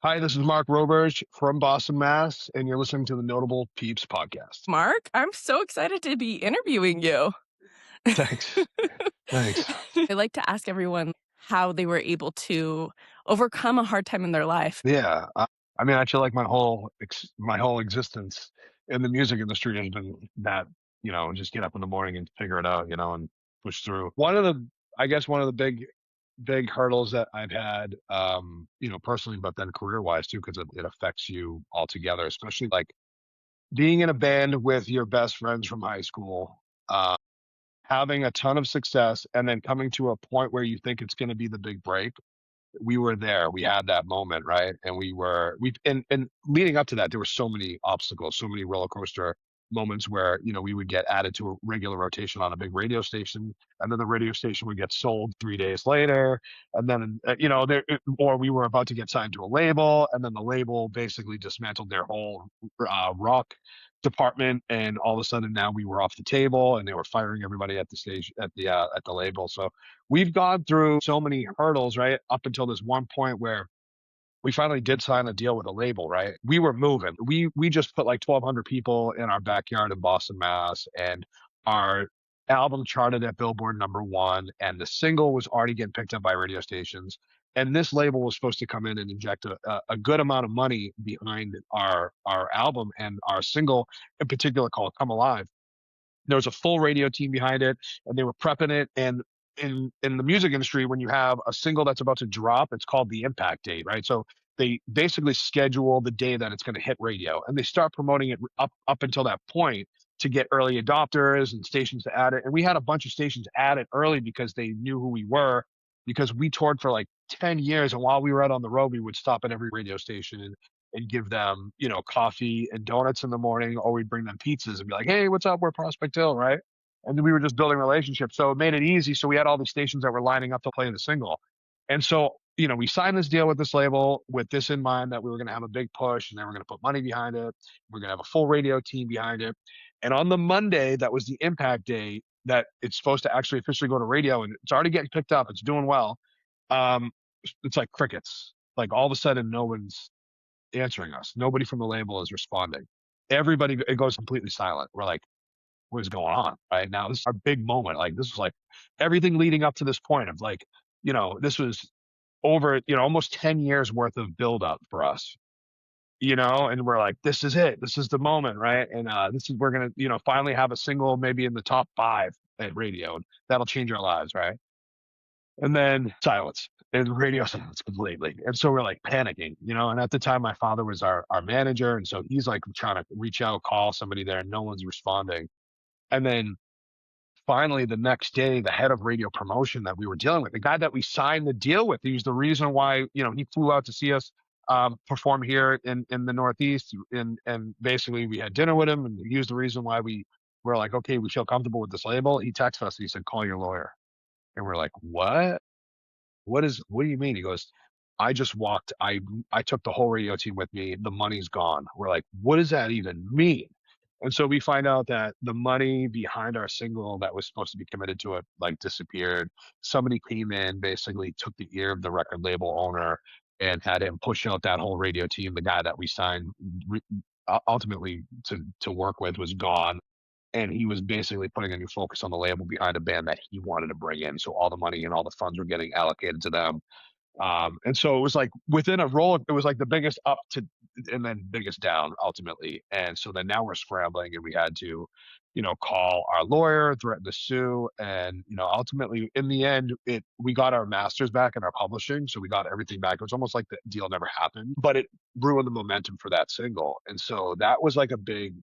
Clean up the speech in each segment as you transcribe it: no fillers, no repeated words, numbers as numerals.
Hi, this is Mark Roberge from Boston, Mass, and you're listening to the Notable Peeps podcast. Mark, I'm so excited to be interviewing you. Thanks. Thanks. I like to ask everyone how they were able to overcome a hard time in their life. Yeah, I mean, I feel like my whole existence in the music industry has been that, just get up in the morning and figure it out, and push through. I guess one of the big hurdles that I've had, personally, but then career-wise too, because it affects you altogether, especially like being in a band with your best friends from high school. Having a ton of success and then coming to a point where you think it's going to be the big break. We were there. We had that moment, right? And and leading up to that, there were so many obstacles, so many roller coaster moments where, we would get added to a regular rotation on a big radio station, and then the radio station would get sold 3 days later. And then, or we were about to get signed to a label, and then the label basically dismantled their whole rock department, and all of a sudden now we were off the table and they were firing everybody at the stage at the label. So we've gone through so many hurdles, right? Up until this one point where we finally did sign a deal with a label, right? We were moving. We just put like 1,200 people in our backyard in Boston, Mass, and our album charted at Billboard #1, and the single was already getting picked up by radio stations. And this label was supposed to come in and inject a good amount of money behind our album and our single in particular called "Come Alive." There was a full radio team behind it, and they were prepping it. And in the music industry, when you have a single that's about to drop, it's called the impact date, right? So they basically schedule the day that it's going to hit radio, and they start promoting it up until that point to get early adopters and stations to add it. And we had a bunch of stations add it early because they knew who we were, because we toured for like 10 years, and while we were out on the road, we would stop at every radio station and give them, coffee and donuts in the morning, or we'd bring them pizzas and be like, "Hey, what's up? We're Prospect Hill," right? And we were just building relationships. So it made it easy. So we had all these stations that were lining up to play the single. And so, we signed this deal with this label with this in mind, that we were going to have a big push, and then we're going to put money behind it. We're going to have a full radio team behind it. And on the Monday, that was the impact day that it's supposed to actually officially go to radio, and it's already getting picked up. It's doing well. Um, it's like crickets. Like all of a sudden, no one's answering us. Nobody from the label is responding. Everybody, it goes completely silent. We're like, what is going on right now? This is our big moment. Like, this was like everything leading up to this point of like, this was over, almost 10 years worth of buildup for us, and we're like, this is it. This is the moment, right? And we're going to, finally have a single maybe in the top 5 at radio. And that'll change our lives, right? And then silence, and radio silence completely. And so we're like panicking, and at the time my father was our manager. And so he's like trying to reach out, call somebody there, and no one's responding. And then finally the next day, the head of radio promotion that we were dealing with, the guy that we signed the deal with, he was the reason why, he flew out to see us perform here in the Northeast. And basically we had dinner with him, and he was the reason why we were like, okay, we feel comfortable with this label. He texted us, he said, call your lawyer. And we're like, what? What do you mean? He goes, I just walked, I took the whole radio team with me. The money's gone. We're like, what does that even mean? And so we find out that the money behind our single that was supposed to be committed to it, like, disappeared. Somebody came in, basically took the ear of the record label owner and had him push out that whole radio team. The guy that we signed ultimately to work with was gone, and he was basically putting a new focus on the label behind a band that he wanted to bring in. So all the money and all the funds were getting allocated to them. And so it was like within a roll, it was like the biggest up to, and then biggest down ultimately. And so then now we're scrambling, and we had to, call our lawyer, threaten to sue. And, ultimately in the end, we got our masters back in our publishing. So we got everything back. It was almost like the deal never happened, but it ruined the momentum for that single. And so that was like a big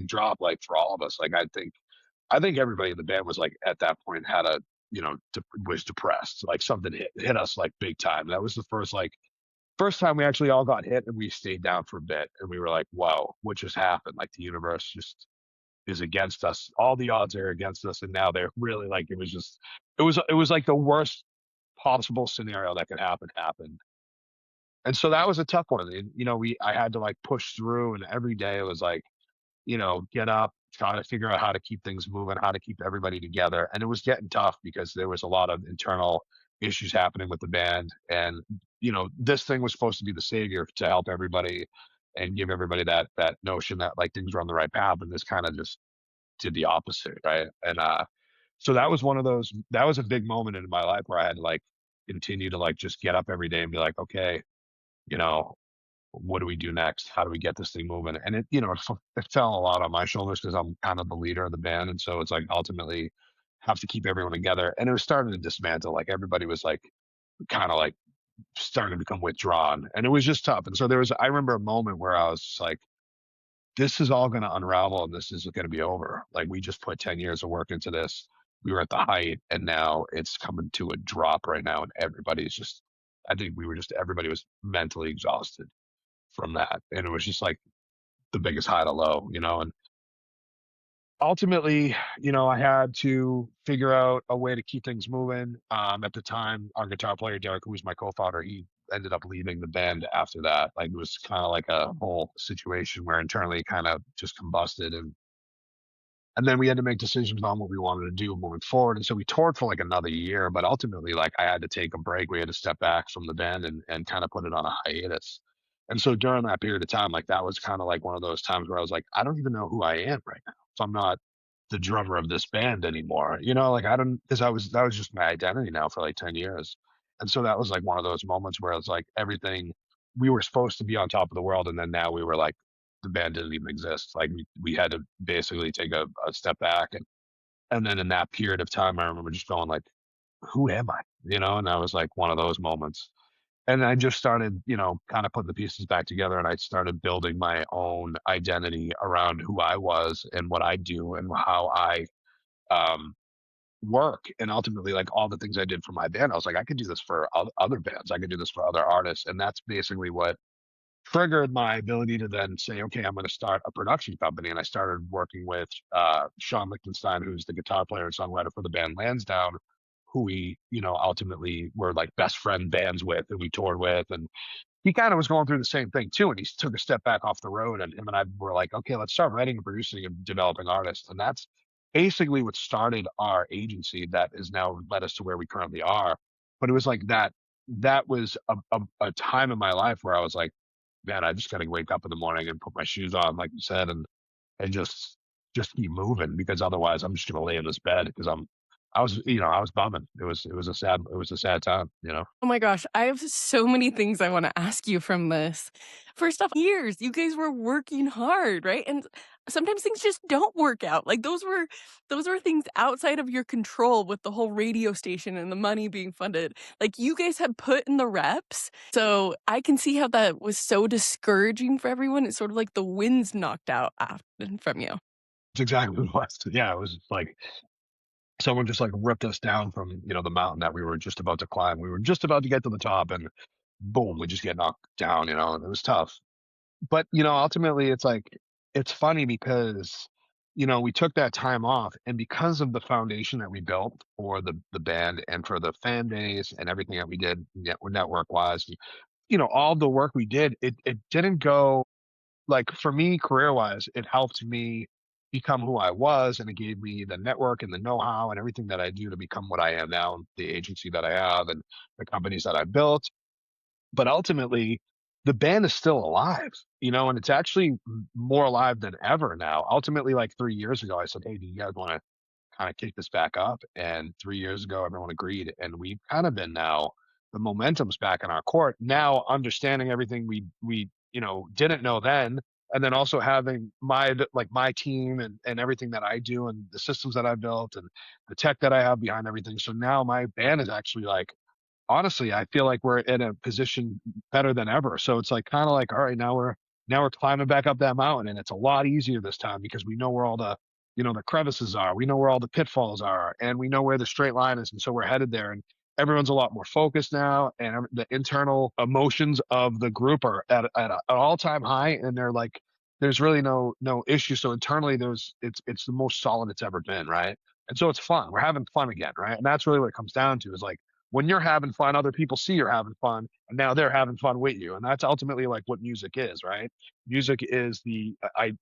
drop, like for all of us. Like I think everybody in the band was like at that point had a was depressed. Like something hit us like big time. That was the first time we actually all got hit, and we stayed down for a bit, and we were like, "Whoa, what just happened? Like the universe just is against us. All the odds are against us, and now they're really like it was like the worst possible scenario that could happen happened." And so that was a tough one. And, I had to like push through, and every day it was like, get up, try to figure out how to keep things moving, how to keep everybody together. And it was getting tough because there was a lot of internal, issues happening with the band, and this thing was supposed to be the savior to help everybody and give everybody that notion that like things were on the right path, and this kind of just did the opposite, right? And so that was one of those. That was a big moment in my life where I had to like continue to like just get up every day and be like, okay, you know, what do we do next? How do we get this thing moving? And it fell a lot on my shoulders because I'm kind of the leader of the band, and so it's like ultimately have to keep everyone together. And it was starting to dismantle. Like everybody was like kind of like starting to become withdrawn, and it was just tough. And so I remember a moment where I was just like, this is all going to unravel, and this is going to be over. Like we just put 10 years of work into this. We were at the height, and now it's coming to a drop right now, and everybody's just. I think everybody was mentally exhausted from that. And it was just like the biggest high to low, and ultimately, I had to figure out a way to keep things moving. At the time, our guitar player, Derek, who was my co-founder, he ended up leaving the band after that. Like it was kind of like a whole situation where internally it kind of just combusted, and then we had to make decisions on what we wanted to do moving forward. And so we toured for like another year, but ultimately, like I had to take a break. We had to step back from the band and kind of put it on a hiatus. And so during that period of time, like that was kind of like one of those times where I was like, I don't even know who I am right now. So I'm not the drummer of this band anymore. Like I don't because that was just my identity now for like 10 years. And so that was like one of those moments where it's like everything we were supposed to be on top of the world, and then now we were like the band didn't even exist. Like we had to basically take a step back, and then in that period of time, I remember just going like, "Who am I?" And that was like one of those moments. And I just started, kind of putting the pieces back together, and I started building my own identity around who I was and what I do and how I um, work. And ultimately, like all the things I did for my band, I was like, I could do this for other bands. I could do this for other artists, and that's basically what triggered my ability to then say, okay, I'm going to start a production company. And I started working with Sean Lichtenstein, who's the guitar player and songwriter for the band Lansdowne, who we, ultimately were like best friend bands with and we toured with. And he kind of was going through the same thing too. And he took a step back off the road, and him and I were like, okay, let's start writing and producing and developing artists. And that's basically what started our agency that has now led us to where we currently are. But it was like that was a time in my life where I was like, man, I just got to wake up in the morning and put my shoes on, like you said, and just keep moving, because otherwise I'm just gonna lay in this bed because I was bumming. It was a sad time. Oh my gosh, I have so many things I wanna ask you from this. First off, years, you guys were working hard, right? And sometimes things just don't work out. Like, those were things outside of your control with the whole radio station and the money being funded. Like, you guys had put in the reps, so I can see how that was so discouraging for everyone. It's sort of like the wind's knocked out from you. It's exactly what it was. Yeah, it was like someone just like ripped us down from the mountain that we were just about to climb. We were just about to get to the top, and boom, we just get knocked down. And it was tough. But ultimately, it's like it's funny because we took that time off, and because of the foundation that we built for the band and for the fan base and everything that we did network wise, all the work we did, it didn't go like for me career wise, it helped me become who I was, and it gave me the network and the know-how and everything that I do to become what I am now, the agency that I have and the companies that I built. But ultimately, the band is still alive, and it's actually more alive than ever now. Ultimately, like 3 years ago, I said, "Hey, do you guys want to kind of kick this back up?" And 3 years ago, everyone agreed, and we've kind of been now. The momentum's back in our court now, understanding everything we didn't know then, and then also having my team and everything that I do and the systems that I built and the tech that I have behind everything. So now my band is actually like honestly, I feel like we're in a position better than ever. So it's like kind of like, all right, now we're climbing back up that mountain, and it's a lot easier this time because we know where all the crevices are, we know where all the pitfalls are, and we know where the straight line is, and so we're headed there. And everyone's a lot more focused now, and the internal emotions of the group are at an all-time high, and they're like, there's really no issue. So internally, it's the most solid it's ever been, right? And so it's fun. We're having fun again, right? And that's really what it comes down to is like when you're having fun, other people see you're having fun, and now they're having fun with you. And that's ultimately like what music is, right? Music is the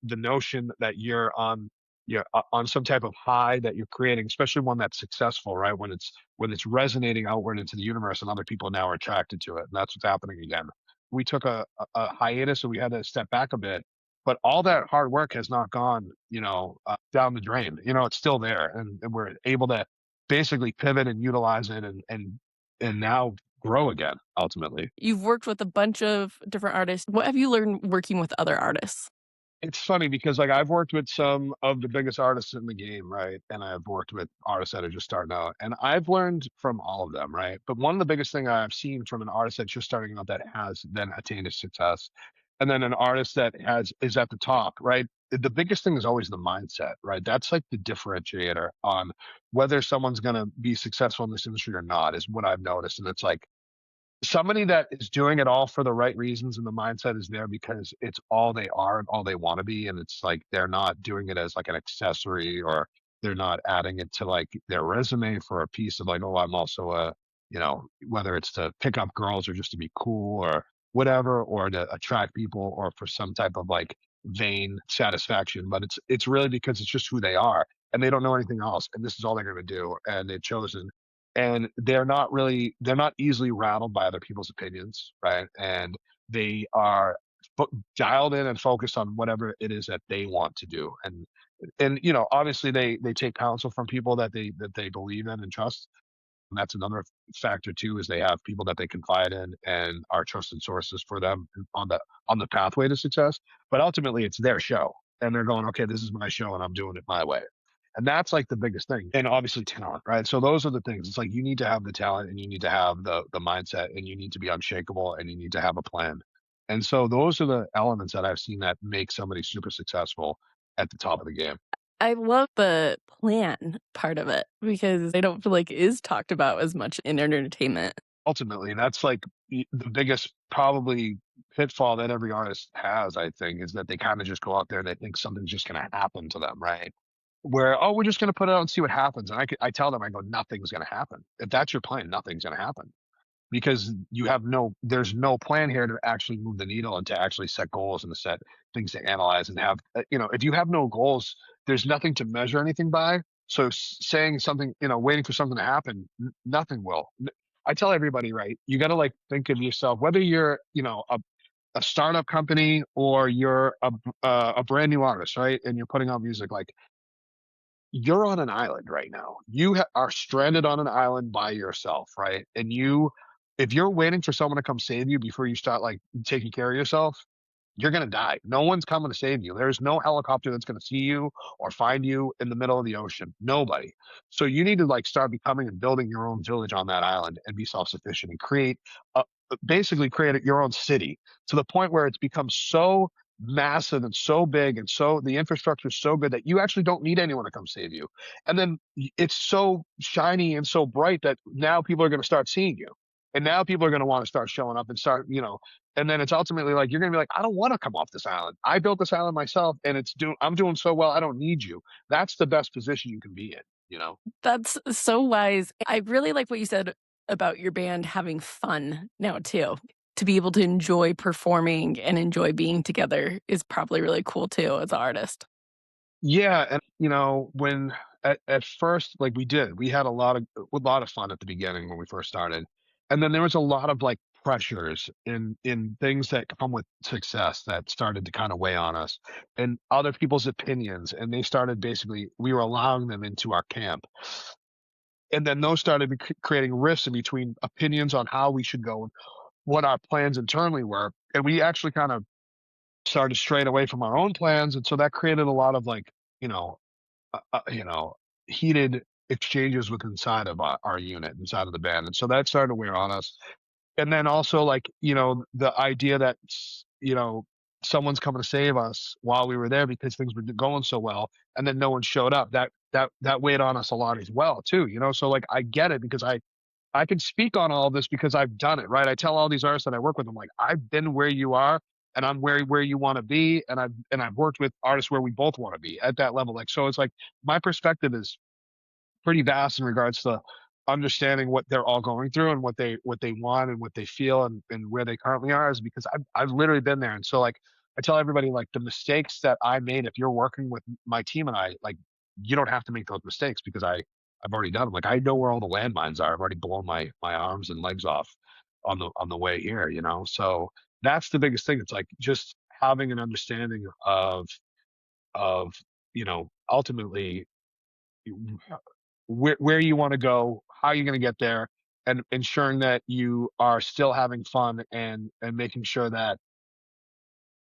notion that you're on you're on some type of high that you're creating, especially one that's successful, right? When it's resonating outward into the universe and other people now are attracted to it. And that's what's happening again. We took a hiatus and we had to step back a bit, but all that hard work has not gone, down the drain. It's still there, and we're able to basically pivot and utilize it and now grow again ultimately. You've worked with a bunch of different artists. What have you learned working with other artists? It's funny because like I've worked with some of the biggest artists in the game, right? And I've worked with artists that are just starting out, and I've learned from all of them, right? But one of the biggest thing I've seen from an artist that's just starting out that has then attained a success, and then an artist that has is at the top, right? The biggest thing is always the mindset, right? That's like the differentiator on whether someone's going to be successful in this industry or not, is what I've noticed. And it's like somebody that is doing it all for the right reasons and the mindset is there because it's all they are and all they want to be, and it's like they're not doing it as like an accessory, or they're not adding it to like their resume for a piece of like, oh, I'm also a, whether it's to pick up girls or just to be cool or whatever, or to attract people or for some type of like vain satisfaction, but it's really because it's just who they are, and they don't know anything else, and this is all they're going to do, and they've chosen, and they're not easily rattled by other people's opinions, right? And they are dialed in and focused on whatever it is that they want to do, and obviously they take counsel from people that they believe in and trust. And that's another factor too, is they have people that they confide in and are trusted sources for them on the pathway to success. But ultimately, it's their show, and they're going, okay, this is my show, and I'm doing it my way. And that's like the biggest thing. And obviously talent, right? So those are the things. It's like you need to have the talent, and you need to have the mindset, and you need to be unshakable, and you need to have a plan. And so those are the elements that I've seen that make somebody super successful at the top of the game. I love the plan part of it because I don't feel like it is talked about as much in entertainment. Ultimately, that's like the biggest probably pitfall that every artist has, I think, is that they kind of just go out there and they think something's just going to happen to them, right? Where, oh, we're just going to put it out and see what happens. And I tell them, I go, nothing's going to happen. If that's your plan, nothing's going to happen, because there's no plan here to actually move the needle and to actually set goals and to set things to analyze and have, if you have no goals, there's nothing to measure anything by. So saying something, waiting for something to happen, nothing will. I tell everybody, right? You got to like think of yourself, whether you're, a startup company or you're a brand new artist, right? And you're putting out music, like you're on an island right now. You are stranded on an island by yourself, right? And if you're waiting for someone to come save you before you start like taking care of yourself, you're going to die. No one's coming to save you. There's no helicopter that's going to see you or find you in the middle of the ocean. Nobody. So you need to like start becoming and building your own village on that island and be self-sufficient and basically create your own city to the point where it's become so massive and so big, and so the infrastructure is so good that you actually don't need anyone to come save you. And then it's so shiny and so bright that now people are going to start seeing you. And now people are going to want to start showing up and start, and then it's ultimately like you're going to be like, I don't want to come off this island. I built this island myself, and I'm doing so well. I don't need you. That's the best position you can be in, you know? That's so wise. I really like what you said about your band having fun now too. To be able to enjoy performing and enjoy being together is probably really cool too as an artist. Yeah, and when at first, like we had a lot of fun at the beginning when we first started, and then there was a lot of like pressures in things that come with success that started to kind of weigh on us, and other people's opinions, and they started basically we were allowing them into our camp, and then those started creating rifts in between opinions on how we should go and what our plans internally were, and we actually kind of started straying away from our own plans, and so that created a lot of like you know uh, uh, you know, heated exchanges with inside of our unit, inside of the band. And so that started to wear on us. And then also like, the idea that, someone's coming to save us while we were there because things were going so well. And then no one showed up. That weighed on us a lot as well too. So like, I get it because I can speak on all of this because I've done it, right? I tell all these artists that I work with, I'm like, I've been where you are, and I'm where you want to be, and I've worked with artists where we both want to be at that level. Like, so it's like my perspective is pretty vast in regards to understanding what they're all going through and what they want and what they feel and where they currently are, is because I've literally been there. And so like I tell everybody like the mistakes that I made, if you're working with my team and I, like, you don't have to make those mistakes because I've already done them. Like I know where all the landmines are. I've already blown my arms and legs off on the way here, you know? So that's the biggest thing. It's like just having an understanding of, ultimately where you want to go, how you're going to get there, and ensuring that you are still having fun and making sure that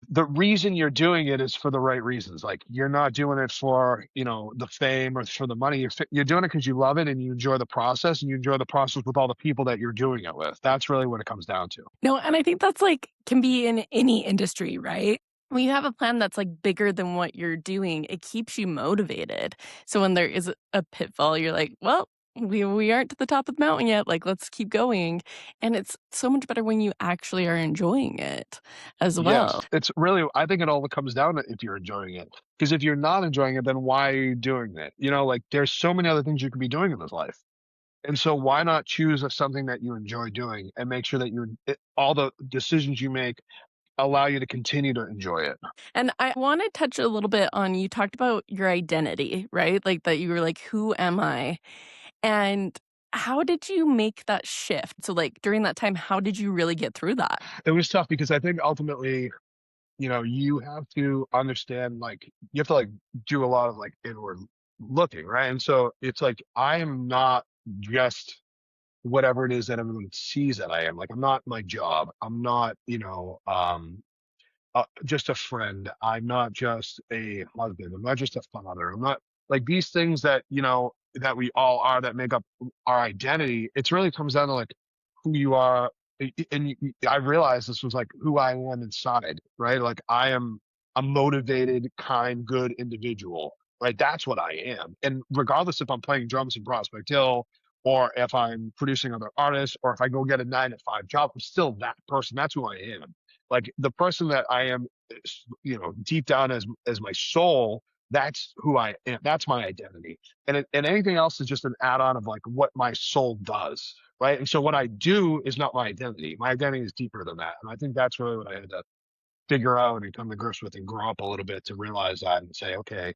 the reason you're doing it is for the right reasons. Like you're not doing it for, the fame or for the money. You're doing it because you love it and you enjoy the process and you enjoy the process with all the people that you're doing it with. That's really what it comes down to. No, and I think that's, like, can be in any industry, right? When you have a plan that's, like, bigger than what you're doing, it keeps you motivated. So when there is a pitfall, you're like, "Well, we aren't to the top of the mountain yet, like, let's keep going." And it's so much better when you actually are enjoying it as well. Yes, it's really, I think it all comes down to if you're enjoying it. Because if you're not enjoying it, then why are you doing it? Like there's so many other things you could be doing in this life. And so why not choose something that you enjoy doing and make sure that all the decisions you make allow you to continue to enjoy it. And I wanna touch a little bit on you talked about your identity, right? Like, that you were like, "Who am I?" And how did you make that shift? So, like, during that time, how did you really get through that? It was tough because I think ultimately, you have to understand, like, you have to like do a lot of like inward looking, right? And so it's like I am not just whatever it is that everyone sees that I am. Like I'm not my job. I'm not, just a friend. I'm not just a husband. I'm not just a father. I'm not like these things that that we all are that make up our identity. It's really comes down to like who you are. And I realized this was like who I am inside, right? Like I am a motivated, kind, good individual, right? That's what I am. And regardless if I'm playing drums in Prospect Hill or if I'm producing other artists or if I go get a 9 to 5 job, I'm still that person. That's who I am. Like the person that I am, deep down as my soul, that's who I am. That's my identity. And anything else is just an add-on of like what my soul does, right? And so what I do is not my identity. My identity is deeper than that. And I think that's really what I had to figure out and come to grips with and grow up a little bit to realize that and say, okay,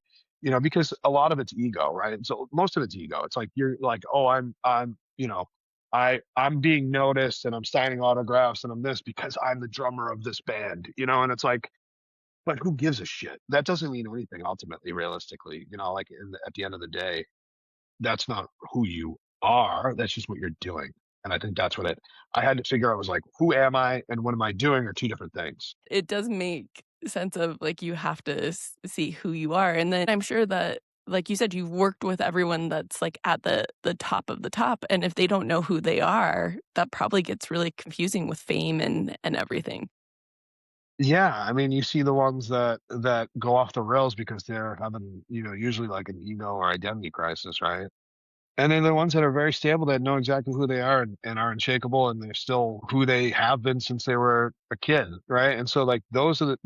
because a lot of it's ego, right? And so most of it's ego. It's like you're like, oh, I'm being noticed and I'm signing autographs and I'm this because I'm the drummer of this band, and it's like, but who gives a shit? That doesn't mean anything ultimately, realistically, like at the end of the day, that's not who you are. That's just what you're doing. And I think that's what I had to figure out was like, who am I and what am I doing are two different things. It does make sense of, like, you have to see who you are, and then I'm sure that, like you said, you've worked with everyone that's, like, at the top of the top, and if they don't know who they are, that probably gets really confusing with fame and everything. Yeah, I mean, you see the ones that go off the rails because they're having, usually like an ego or identity crisis, right? And then the ones that are very stable that know exactly who they are and are unshakable and they're still who they have been since they were a kid, right? And so like those are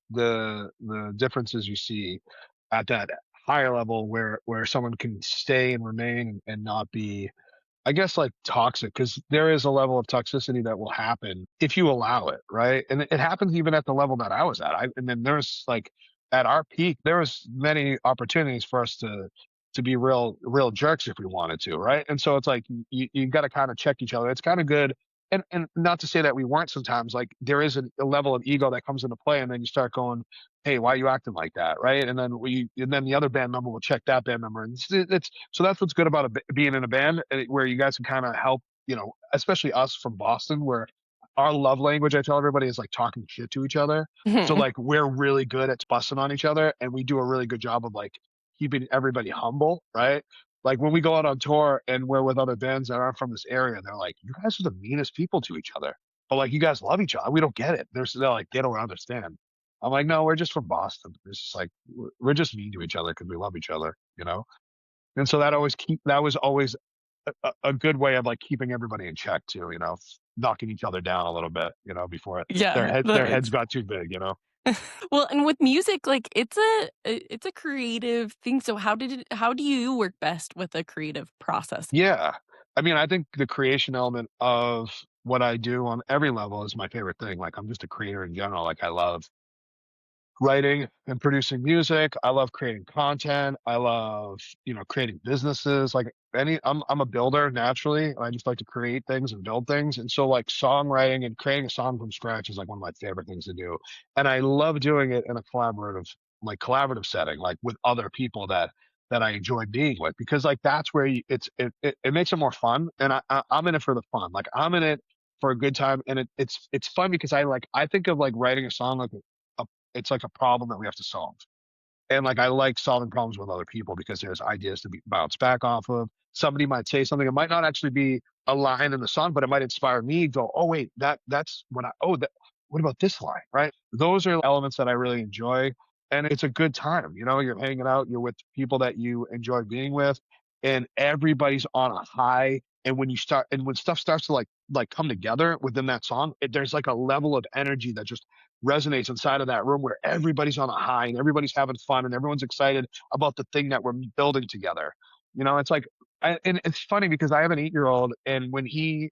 the differences you see at that higher level where someone can stay and remain and not be, I guess, like toxic, because there is a level of toxicity that will happen if you allow it, right? And it happens even at the level that I was at. And then there's like at our peak, there was many opportunities for us to be real jerks if we wanted to, right? And so it's like you got to kind of check each other. It's kind of good, and not to say that we weren't sometimes. Like there is a level of ego that comes into play, and then you start going, "Hey, why are you acting like that?" Right? And then the other band member will check that band member, and it's so that's what's good about being in a band where you guys can kind of help, especially us from Boston, where our love language, I tell everybody, is like talking shit to each other. So like we're really good at busting on each other, and we do a really good job of like keeping everybody humble, right? Like when we go out on tour and we're with other bands that aren't from this area, they're like, "You guys are the meanest people to each other." But like you guys love each other. We don't get it. They're like, they don't understand. I'm like, no, we're just from Boston. It's just like we're just mean to each other because we love each other. And so that was always a good way of like keeping everybody in check too, knocking each other down a little bit, before Yeah, their that heads makes got too big. well, and with music, like, it's a creative thing, so how do you work best with a creative process? Yeah. I mean, I think the creation element of what I do on every level is my favorite thing. Like I'm just a creator in general. Like I love writing and producing music. I love creating content. I love, creating businesses. Like I'm a builder naturally, and I just like to create things and build things. And so like songwriting and creating a song from scratch is like one of my favorite things to do. And I love doing it in a collaborative setting, like with other people that I enjoy being with, because like that's where it makes it more fun. And I'm in it for the fun. Like I'm in it for a good time, and it's fun because I think of like writing a song like a it's like a problem that we have to solve. And like I like solving problems with other people because there's ideas to be bounced back off of. Somebody might say something. It might not actually be a line in the song, but it might inspire me to go, oh wait, that's when I oh that what about this line? Right? Those are elements that I really enjoy. And it's a good time. You're hanging out, you're with people that you enjoy being with, and everybody's on a high. And when stuff starts to like come together within that song, there's like a level of energy that just resonates inside of that room where everybody's on a high and everybody's having fun and everyone's excited about the thing that we're building together. It's like, and it's funny because I have an 8-year old, and when he,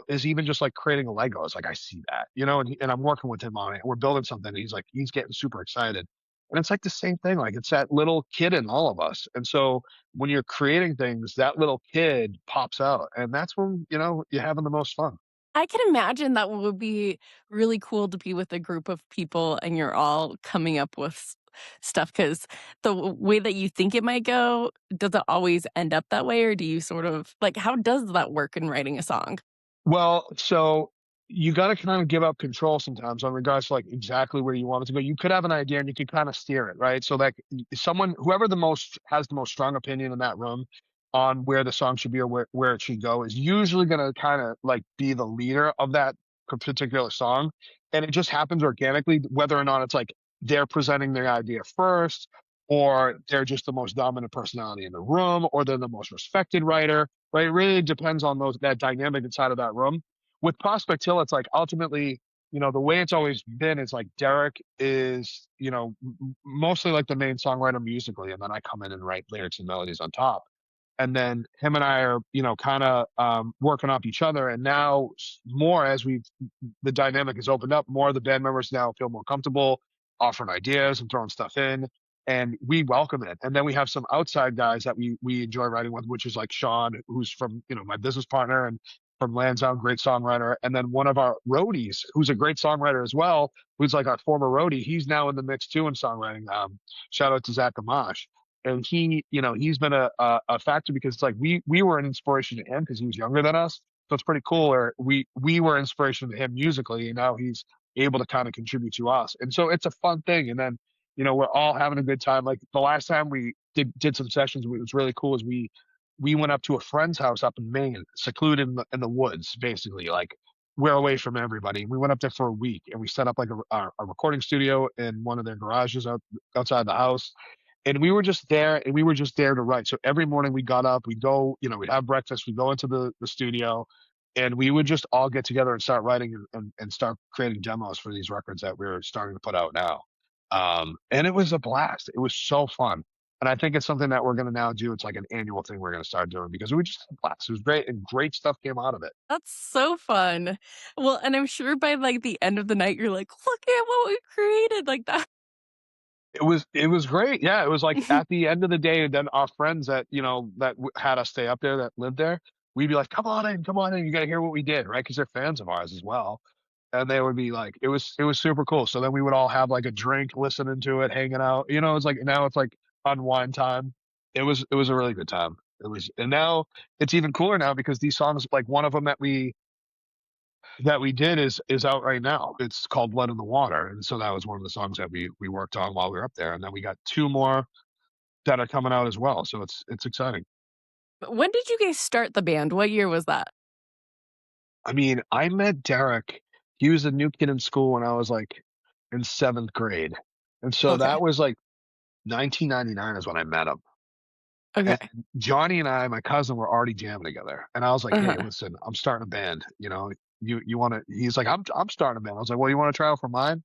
is even just like creating a Legos, like I see that, and I'm working with him on it. And we're building something. And he's getting super excited. And it's like the same thing. Like it's that little kid in all of us. And so when you're creating things, that little kid pops out. And that's when, you're having the most fun. I can imagine that would be really cool to be with a group of people and you're all coming up with stuff because way that you think it might go, does it always end up that way? Or do you sort of like, how does that work in writing a song? Well, so you got to kind of give up control sometimes on regards to like exactly where you want it to go. You could have an idea and you could kind of steer it, right? So like whoever the most has the most strong opinion in that room on where the song should be or where it should go is usually going to kind of like be the leader of that particular song. And it just happens organically, whether or not it's like they're presenting their idea first, or they're just the most dominant personality in the room, or they're the most respected writer, right? It really depends on that dynamic inside of that room. With Prospect Hill, it's like ultimately, the way it's always been is like Derek is, mostly like the main songwriter musically, and then I come in and write lyrics and melodies on top. And then him and I are, kind of working off each other. And now more as the dynamic has opened up, more of the band members now feel more comfortable offering ideas and throwing stuff in, and we welcome it. And then we have some outside guys that we enjoy writing with, which is like Sean, who's from my business partner and from Lansdowne, great songwriter. And then one of our roadies, who's a great songwriter as well, who's like our former roadie. He's now in the mix too in songwriting. Shout out to Zach Amash. And he's been a factor because it's like we were an inspiration to him because he was younger than us. So it's pretty cool. Or we were inspiration to him musically, and now he's able to kind of contribute to us. And so it's a fun thing. And then we're all having a good time. Like the last time we did some sessions, what was really cool is we went up to a friend's house up in Maine, secluded in the woods, basically. Like we're away from everybody. We went up there for a week, and we set up like a recording studio in one of their garages outside the house. And we were just there, and we were just there to write. So every morning we got up, we go, we'd have breakfast, we go into the studio, and we would just all get together and start writing and start creating demos for these records that we're starting to put out now. And it was a blast. It was so fun. And I think it's something that we're going to now do. It's like an annual thing we're going to start doing because we just had a blast. It was great, and great stuff came out of it. That's so fun. Well, and I'm sure by like the end of the night, you're like, look at what we created like that. It was great. Yeah, it was like at the end of the day, and then our friends that had us stay up there that lived there, we'd be like, come on in, you got to hear what we did, right? Because they're fans of ours as well, and they would be like, it was super cool. So then we would all have like a drink, listening to it, hanging out. It's like now it's like unwind time. It was a really good time. And now it's even cooler now because these songs, like one of them that we did is out right now. It's called Blood in the Water, and so that was one of the songs that we worked on while we were up there, and then we got two more that are coming out as well. So it's exciting. When did you guys start the band? What year was that? I mean, I met Derek. He was a new kid in school when I was like in seventh grade, and so Okay. that was like 1999 is when I met him. Okay. And Johnny and I, my cousin, were already jamming together, and I was like, "Hey, Uh-huh. listen, I'm starting a band. You want to?" He's like, "I'm starting a band." I was like, "Well, you want to try out for mine?"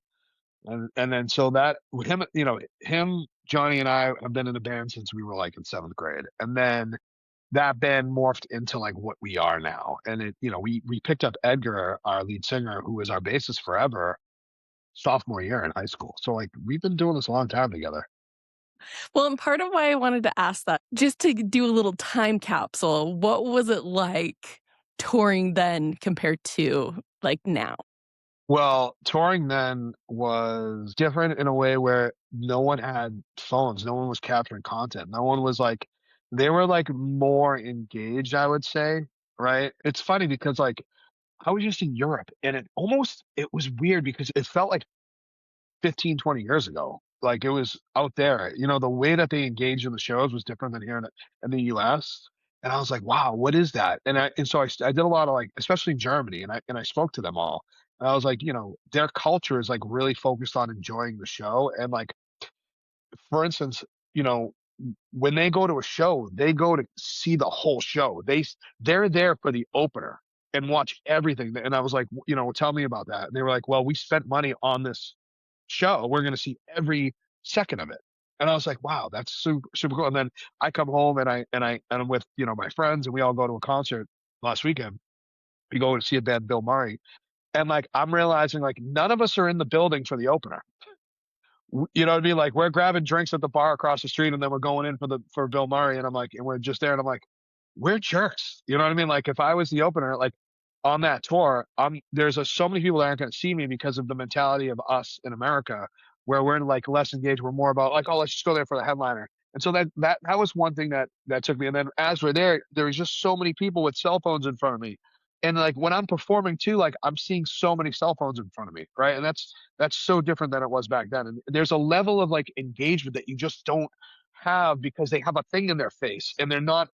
And then so that with him, Johnny and I have been in a band since we were like in seventh grade. And then that band morphed into like what we are now. And we picked up Edgar, our lead singer, who was our bassist forever, sophomore year in high school. So like we've been doing this a long time together. Well, and part of why I wanted to ask that, just to do a little time capsule, what was it like touring then compared to, like, now? Well, touring then was different in a way where no one had phones, no one was capturing content, no one was like they were like more engaged, I would say, right? It's funny because like I was just in Europe and it was weird because it felt like 15, 20 years ago. Like it was out there. You know, the way that they engaged in the shows was different than here in the US. And I was like, wow, what is that? I did a lot of like, especially in Germany, and I spoke to them all. And I was like, you know, their culture is like really focused on enjoying the show. And like, for instance, you know, when they go to a show, they go to see the whole show. They're there for the opener and watch everything. And I was like, you know, tell me about that. And they were like, well, we spent money on this show. We're going to see every second of it. And I was like, wow, that's super, super cool. And then I come home and I'm with, you know, my friends and we all go to a concert last weekend. We go to see a band, Bill Murray. And like, I'm realizing like none of us are in the building for the opener. You know what I mean? Like we're grabbing drinks at the bar across the street and then we're going in for Bill Murray. And I'm like, and we're just there. And I'm like, we're jerks. You know what I mean? Like if I was the opener, like on that tour, so many people that aren't going to see me because of the mentality of us in America, where we're like less engaged. We're more about like, oh, let's just go there for the headliner. And so that was one thing that took me. And then as we're there was just so many people with cell phones in front of me. And like when I'm performing too, like I'm seeing so many cell phones in front of me, right? And that's so different than it was back then. And there's a level of like engagement that you just don't have because they have a thing in their face and they're not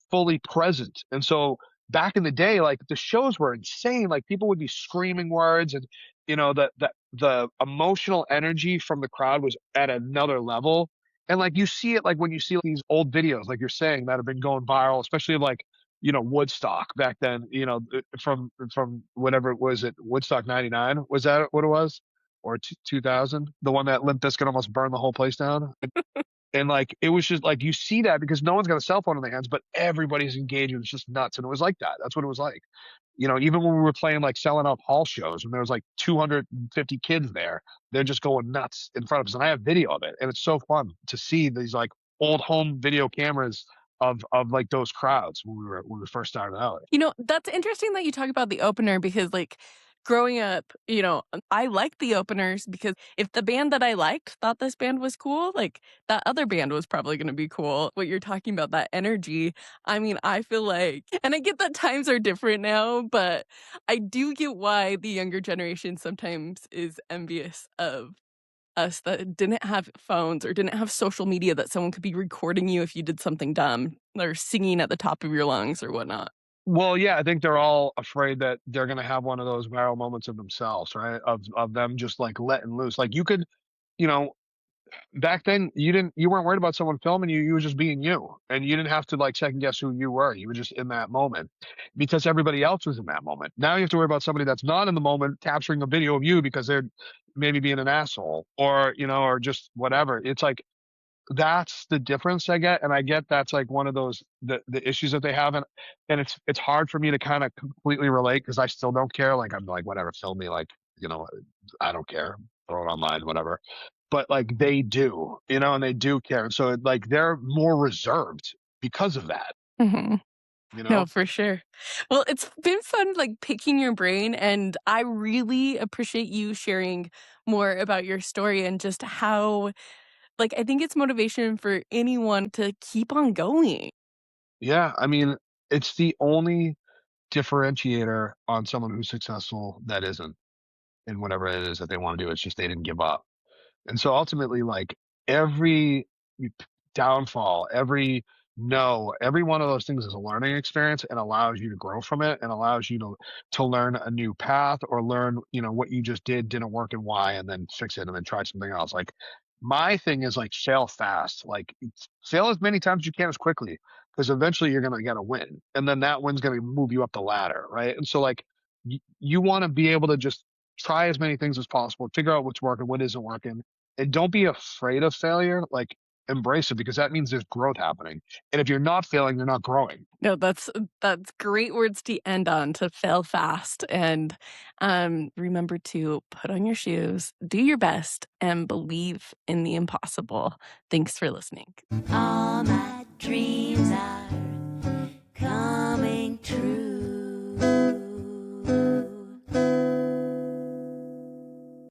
fully present. And so back in the day, like the shows were insane. Like people would be screaming words, and you know the emotional energy from the crowd was at another level. And like you see it like when you see these old videos, like you're saying, that have been going viral, especially of like you know Woodstock back then. You know from whatever it was, it Woodstock '99, was that what it was, or 2000, the one that Limp Bizkit almost burned the whole place down. And like it was just like you see that because no one's got a cell phone in their hands, but everybody's engaged. It's just nuts. And it was like that. That's what it was like. You know, even when we were playing like selling out hall shows when there was like 250 kids there, they're just going nuts in front of us. And I have video of it. And it's so fun to see these like old home video cameras of like those crowds when we first started out. You know, that's interesting that you talk about the opener because, like, growing up, I liked the openers because if the band that I liked thought this band was cool, like, that other band was probably gonna be cool. What you're talking about, that energy, I mean, I feel like and I get that times are different now, but I do get why the younger generation sometimes is envious of us that didn't have phones or didn't have social media that someone could be recording you if you did something dumb or singing at the top of your lungs or whatnot. Well, yeah, I think they're all afraid that they're gonna have one of those viral moments of themselves, right? Of them just like letting loose. Like you could, you know, back then you weren't worried about someone filming you, you were just being you. And you didn't have to like second guess who you were. You were just in that moment because everybody else was in that moment. Now you have to worry about somebody that's not in the moment capturing a video of you because they're maybe being an asshole or you know, or just whatever. It's like that's the difference I get, and I get that's like one of those the issues that they have, and it's hard for me to kind of completely relate because I still don't care. Like I'm like whatever, film me, like you know, I don't care, throw it online, whatever. But like they do, you know, and they do care, and so like they're more reserved because of that, Mhm. you No, know. for sure. Well, it's been fun, like, picking your brain, and I really appreciate you sharing more about your story and just how like, I think it's motivation for anyone to keep on going. Yeah, I mean, it's the only differentiator on someone who's successful that isn't in whatever it is that they want to do. It's just they didn't give up. And so ultimately, like every downfall, every no, every one of those things is a learning experience and allows you to grow from it and allows you to learn a new path or learn, you know, what you just did didn't work and why, and then fix it and then try something else. Like my thing is like fail fast, like fail as many times as you can as quickly because eventually you're gonna get a win, and then that win's gonna move you up the ladder, right? And so like you want to be able to just try as many things as possible, figure out what's working, what isn't working, and don't be afraid of failure. Like embrace it because that means there's growth happening. And if you're not failing, you're not growing. No, that's great words to end on, to fail fast, and, remember to put on your shoes, do your best, and believe in the impossible. Thanks for listening. All my dreams are coming true.